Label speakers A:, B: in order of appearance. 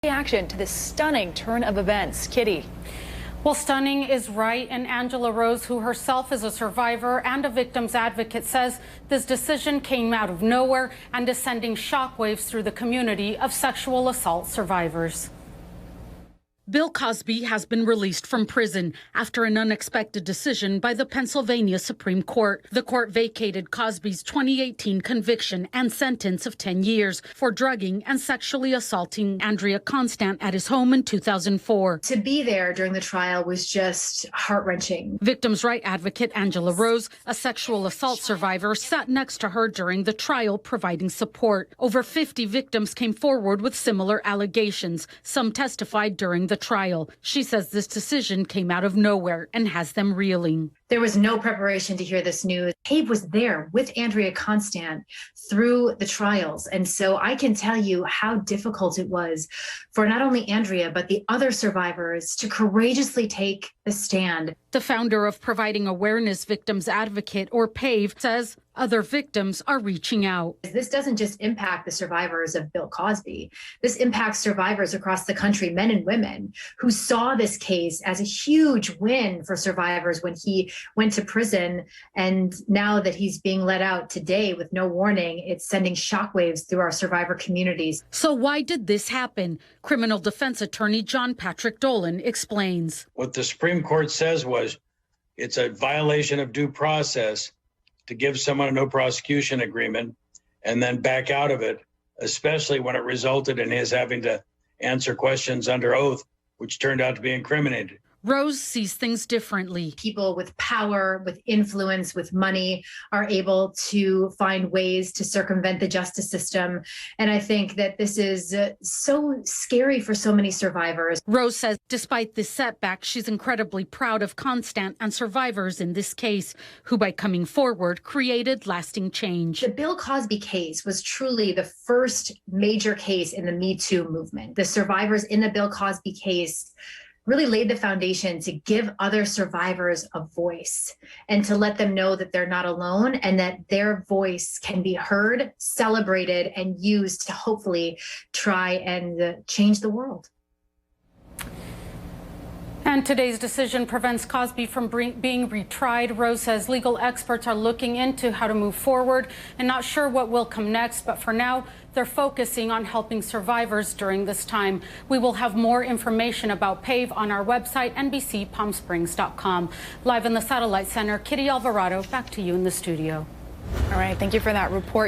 A: Reaction to this stunning turn of events. Kitty.
B: Well, stunning is right, and Angela Rose, who herself is a survivor and a victim's advocate, says this decision came out of nowhere and is sending shockwaves through the community of sexual assault survivors. Bill Cosby has been released from prison after an unexpected decision by the Pennsylvania Supreme Court. The court vacated Cosby's 2018 conviction and sentence of 10 years for drugging and sexually assaulting Andrea Constant at his home in 2004.
C: To be there during the trial was just heart-wrenching.
B: Victims' right advocate Angela Rose, a sexual assault survivor, sat next to her during the trial, providing support. Over 50 victims came forward with similar allegations. Some testified during the trial. She says this decision came out of nowhere and has them reeling.
C: There was no preparation to hear this news. Abe was there with Andrea Constant through the trials. And so I can tell you how difficult it was for not only Andrea, but the other survivors to courageously take the stand.
B: The founder of Providing Awareness Victims Advocate, or PAVE, says other victims are reaching out.
C: This doesn't just impact the survivors of Bill Cosby. This impacts survivors across the country, men and women, who saw this case as a huge win for survivors when he went to prison. And now that he's being let out today with no warning, it's sending shockwaves through our survivor communities.
B: So why did this happen? Criminal defense attorney John Patrick Dolan explains.
D: What the Supreme Court says was it's a violation of due process to give someone a no prosecution agreement and then back out of it, especially when it resulted in his having to answer questions under oath, which turned out to be incriminating.
B: Rose sees things differently.
C: People with power, with influence, with money are able to find ways to circumvent the justice system. And I think that this is so scary for so many survivors.
B: Rose says despite this setback, she's incredibly proud of Constant and survivors in this case, who by coming forward created lasting change.
C: The Bill Cosby case was truly the first major case in the Me Too movement. The survivors in the Bill Cosby case really laid the foundation to give other survivors a voice and to let them know that they're not alone and that their voice can be heard, celebrated, and used to hopefully try and change the world.
B: And today's decision prevents Cosby from being retried. Rose says legal experts are looking into how to move forward and not sure what will come next. But for now, they're focusing on helping survivors during this time. We will have more information about PAVE on our website, NBCPalmSprings.com. Live in the Satellite Center, Kitty Alvarado, back to you in the studio.
A: All right, thank you for that report.